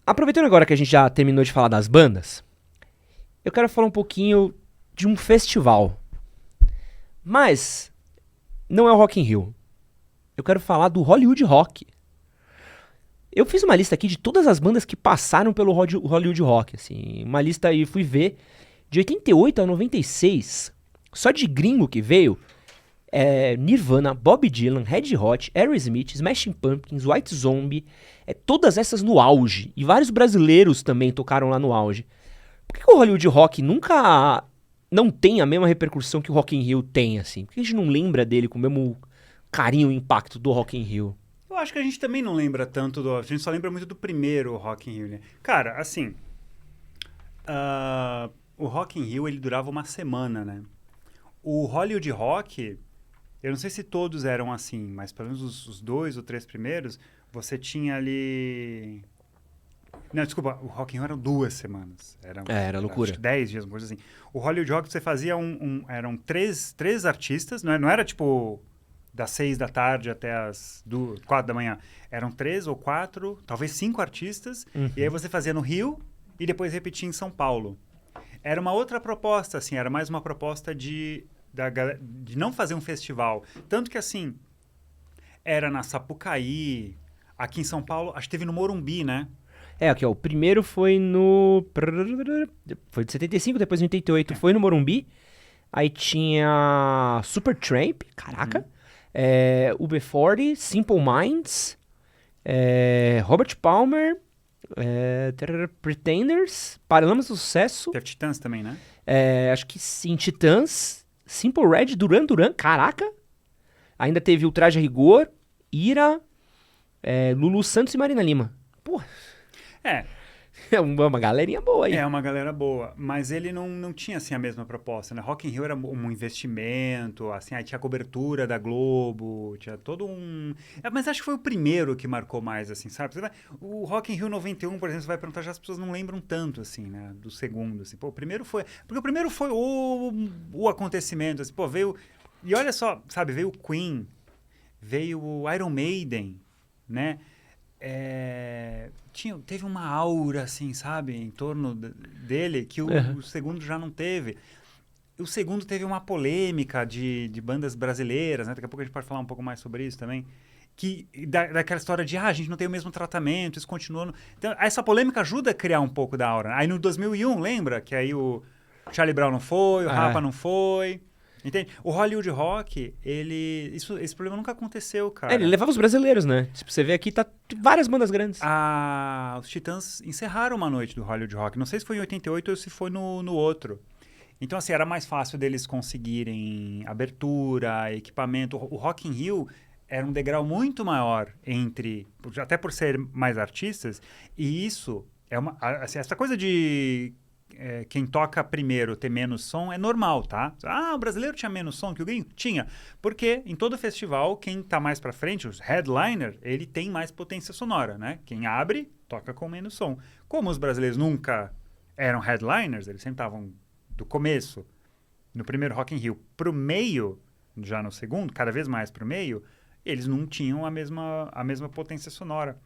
Aproveitando agora que a gente já terminou de falar das bandas, eu quero falar um pouquinho de um festival. Mas não é o Rock in Rio. Eu quero falar do Hollywood Rock. Eu fiz uma lista aqui de todas as bandas que passaram pelo Hollywood Rock, assim, uma lista aí, fui ver, de 88 a 96, só de gringo que veio, Nirvana, Bob Dylan, Red Hot, Aerosmith, Smashing Pumpkins, White Zombie, todas essas no auge, e vários brasileiros também tocaram lá no auge. Por que o Hollywood Rock nunca não tem a mesma repercussão que o Rock in Rio tem, assim? Por que a gente não lembra dele com o mesmo carinho e impacto do Rock in Rio? Eu acho que a gente também não lembra tanto A gente só lembra muito do primeiro Rock in Rio, né? Cara, assim... o Rock in Rio, ele durava uma semana, né? O Hollywood Rock... Eu não sei se todos eram assim, mas pelo menos os 2 ou 3 primeiros, você tinha ali... Não, desculpa, o Rock in Rio eram 2 semanas. Era loucura. Acho que 10 dias, uma coisa assim. O Hollywood Rock, você fazia eram três artistas, não era tipo das 6 da tarde até as 4 da manhã. Eram 3 ou 4, talvez 5 artistas, e aí você fazia no Rio e depois repetia em São Paulo. Era uma outra proposta, assim, era mais uma proposta de não fazer um festival. Tanto que, assim, era na Sapucaí, aqui em São Paulo, acho que teve no Morumbi, né? Aqui, ó, o primeiro foi no... Foi de 75, depois de 88, foi no Morumbi. Aí tinha Supertramp, caraca. UB40, Simple Minds, Robert Palmer, Pretenders, Paralamas do Sucesso. Teve Titãs também, né? Acho que sim, Titãs, Simple Red, Duran Duran, caraca. Ainda teve Ultraje a Rigor, Ira, Lulu Santos e Marina Lima. Pô, é uma galerinha boa aí. É uma galera boa, mas ele não tinha, assim, a mesma proposta, né? Rock in Rio era um investimento, assim, aí tinha a cobertura da Globo, tinha todo um... mas acho que foi o primeiro que marcou mais, assim, sabe? O Rock in Rio 91, por exemplo, você vai perguntar, já as pessoas não lembram tanto, assim, né? Do segundo, assim. Pô, o primeiro foi... Porque o primeiro foi o acontecimento, assim, pô, veio... E olha só, sabe, veio o Queen, veio o Iron Maiden, né? Teve uma aura, assim, sabe, em torno dele, que o segundo já não teve. O segundo teve uma polêmica de bandas brasileiras, né? Daqui a pouco a gente pode falar um pouco mais sobre isso também. Daquela história de, a gente não tem o mesmo tratamento, isso continua... Então, essa polêmica ajuda a criar um pouco da aura. Aí no 2001, lembra? Que aí o Charlie Brown não foi, o Rapa não foi... Entende? O Hollywood Rock, esse problema nunca aconteceu, cara. Ele levava os brasileiros, né? Tipo, você vê aqui, tá várias bandas grandes. Os Titãs encerraram uma noite do Hollywood Rock. Não sei se foi em 88 ou se foi no outro. Então, assim, era mais fácil deles conseguirem abertura, equipamento. O Rock in Rio era um degrau muito maior até por ser mais artistas, e isso é assim, essa coisa de... quem toca primeiro ter menos som é normal, tá? O brasileiro tinha menos som que o gringo? Tinha. Porque em todo festival, quem tá mais pra frente, os headliner, ele tem mais potência sonora, né? Quem abre, toca com menos som. Como os brasileiros nunca eram headliners, eles sempre estavam do começo, no primeiro Rock in Rio, pro meio, já no segundo, cada vez mais pro meio, eles não tinham a mesma potência sonora.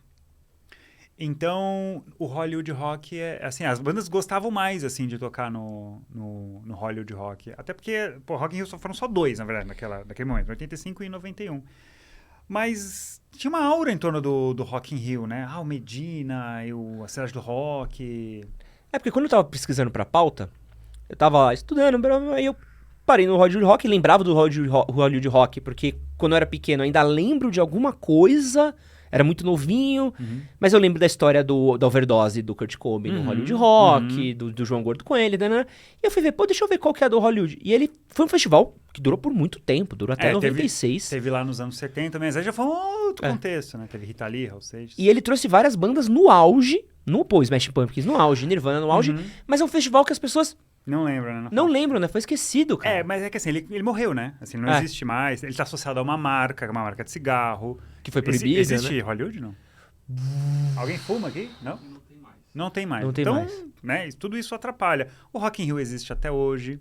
Então, o Hollywood Rock assim, as bandas gostavam mais, assim, de tocar no Hollywood Rock. Até porque, Rock in Rio foram só 2, na verdade, naquele momento, 85 e 91. Mas tinha uma aura em torno do Rock in Rio, né? O Medina, a Cidade do Rock. Porque quando eu tava pesquisando pra pauta, eu tava estudando, aí eu parei no Hollywood Rock e lembrava do Hollywood Rock, porque quando eu era pequeno eu ainda lembro de alguma coisa... Era muito novinho, mas eu lembro da história da overdose do Kurt Cobain no Hollywood Rock, do João Gordo com ele, né? E eu fui ver, deixa eu ver qual que é do Hollywood. E ele foi um festival que durou por muito tempo, durou até 96. Teve lá nos anos 70, mas aí já foi um outro contexto, né? Teve Rita Lee, Hal Seixas. E ele trouxe várias bandas no auge, Smashing Pumpkins no auge, Nirvana no auge, mas é um festival que as pessoas... Não lembram, né? Não lembram, né? Foi esquecido, cara. Mas é que assim, ele morreu, né? Assim, não existe mais. Ele tá associado a uma marca de cigarro. Que foi proibida, existe né? Hollywood, não? Alguém fuma aqui? Não? Não tem mais. Não tem então, mais. Né, tudo isso atrapalha. O Rock in Rio existe até hoje.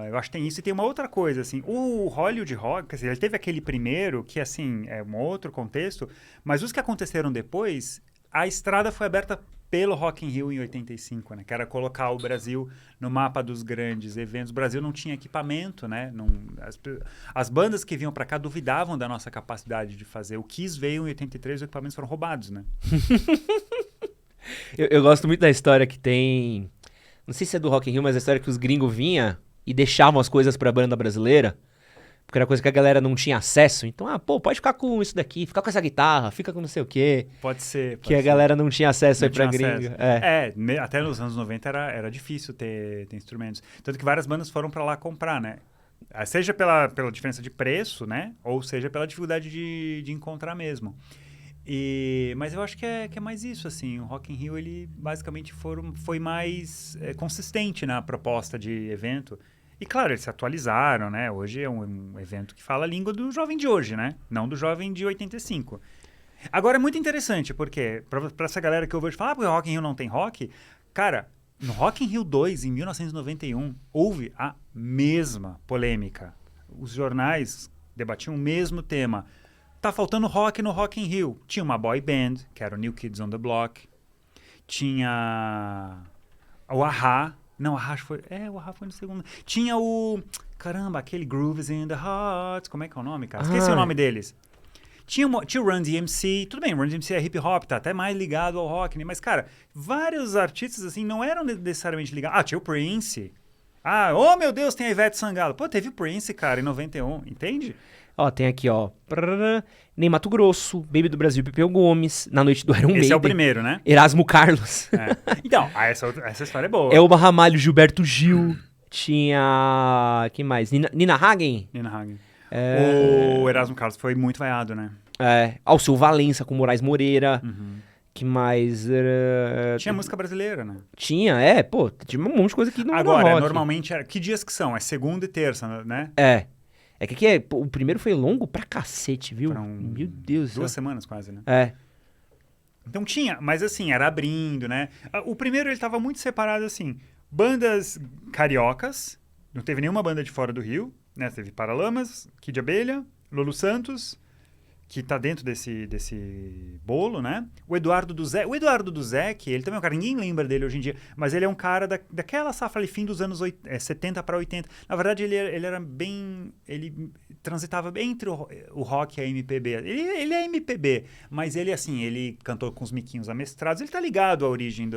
Eu acho que tem isso. E tem uma outra coisa, assim. O Hollywood Rock, quer dizer, ele teve aquele primeiro, que, assim, é um outro contexto. Mas os que aconteceram depois... a estrada foi aberta pelo Rock in Rio em 85, né? Que era colocar o Brasil no mapa dos grandes eventos. O Brasil não tinha equipamento, né? As bandas que vinham para cá duvidavam da nossa capacidade de fazer. O Kiss veio em 83 e os equipamentos foram roubados, né? Eu gosto muito da história que tem... Não sei se é do Rock in Rio, mas a história que os gringos vinham e deixavam as coisas pra banda brasileira. Porque era coisa que a galera não tinha acesso. Então, pode ficar com isso daqui, fica com essa guitarra, fica com não sei o quê. Pode ser. Que a galera não tinha acesso aí pra gringa. Até nos anos 90 era difícil ter instrumentos. Tanto que várias bandas foram pra lá comprar, né? Seja pela diferença de preço, né? Ou seja pela dificuldade de encontrar mesmo. Mas eu acho que é mais isso, assim. O Rock in Rio, ele basicamente foi mais consistente na proposta de evento. E, claro, eles se atualizaram, né? Hoje é um evento que fala a língua do jovem de hoje, né? Não do jovem de 85. Agora, é muito interessante, porque pra essa galera que eu vejo falar, porque o Rock in Rio não tem rock, cara, no Rock in Rio 2, em 1991, houve a mesma polêmica. Os jornais debatiam o mesmo tema. Tá faltando rock no Rock in Rio. Tinha uma boy band, que era o New Kids on the Block. Tinha o A-ha. Não, o A-ha foi no segundo. Tinha aquele Grooves in the Heart. Como é que é o nome, cara? Esqueci o nome deles. Tinha o Run DMC. Tudo bem, Run DMC é hip hop, tá até mais ligado ao rock, né? Mas, cara, vários artistas, assim, não eram necessariamente ligados. Tinha o Prince. Oh, meu Deus, tem a Ivete Sangalo. Pô, teve o Prince, cara, em 91, entende? Tem aqui, Ney Mato Grosso, Baby do Brasil, Pepeu Gomes, Na Noite do Iron Maiden. Esse é o primeiro, né? Erasmo Carlos. Então, essa história é boa. Elba Ramalho, Gilberto Gil. Tinha... Quem mais? Nina Hagen? Nina Hagen. O Erasmo Carlos foi muito vaiado, né? Alceu Valença com Moraes Moreira. Que mais? Tinha música brasileira, né? Tinha um monte de coisa que não era rock. Agora, normalmente, que dias que são? É segunda e terça, né? É que aqui o primeiro foi longo pra cacete, viu? Meu Deus. 2 semanas quase, né? Então tinha, mas assim, era abrindo, né? O primeiro ele tava muito separado, assim, bandas cariocas, não teve nenhuma banda de fora do Rio, né? Teve Paralamas, Kid de Abelha, Lulu Santos, que tá dentro desse bolo, né? O Eduardo Duzec, ele também é um cara, ninguém lembra dele hoje em dia, mas ele é um cara daquela safra ali, fim dos anos 70 para 80. Na verdade, ele era bem... Ele transitava bem entre o rock e a MPB. Ele é MPB, mas ele, assim, ele cantou com os Miquinhos Amestrados. Ele tá ligado à origem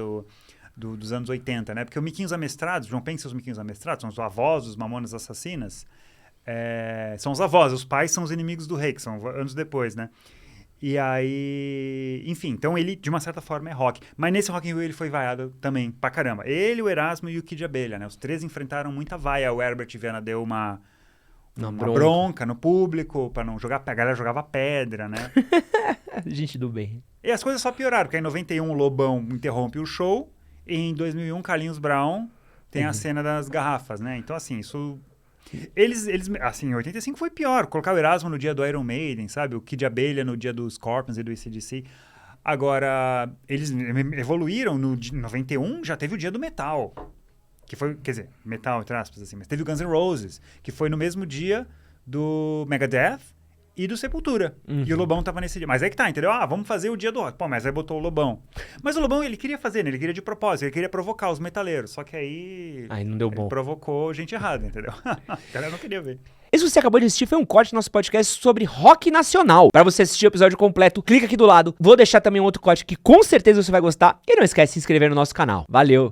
dos anos 80, né? Porque os Miquinhos Amestrados, João Pensa e os Miquinhos Amestrados, são os avós dos Mamonas Assassinas. São os avós, os pais são os inimigos do rei, que são anos depois, né? E aí... Enfim, então ele, de uma certa forma, é rock. Mas nesse Rock in Rio ele foi vaiado também, pra caramba. Ele, o Erasmo e o Kid de Abelha, né? Os três enfrentaram muita vaia. O Herbert Viana deu uma bronca no público, pra não jogar... A galera jogava pedra, né? Gente do bem. E as coisas só pioraram, porque em 91 o Lobão interrompe o show, e em 2001 Carlinhos Brown tem a cena das garrafas, né? Então, assim, isso... Eles, assim, em 85 foi pior. Colocar o Erasmo no dia do Iron Maiden, sabe? O Kid de Abelha no dia dos Scorpions e do AC/DC. Agora, eles evoluíram. No 91 já teve o dia do metal. Que foi, quer dizer, metal, entre aspas, assim. Mas teve o Guns N' Roses, que foi no mesmo dia do Megadeth e do Sepultura. E o Lobão tava nesse dia. Mas aí que tá, entendeu? Vamos fazer o dia do rock. Pô, mas aí botou o Lobão. Mas o Lobão, ele queria fazer, né? Ele queria de propósito, ele queria provocar os metaleiros. Só que aí... Aí não deu bom. Ele provocou gente errada, entendeu? A galera não queria ver. Esse que você acabou de assistir foi um corte do nosso podcast sobre rock nacional. Para você assistir o episódio completo, clica aqui do lado. Vou deixar também um outro corte que com certeza você vai gostar. E não esquece de se inscrever no nosso canal. Valeu!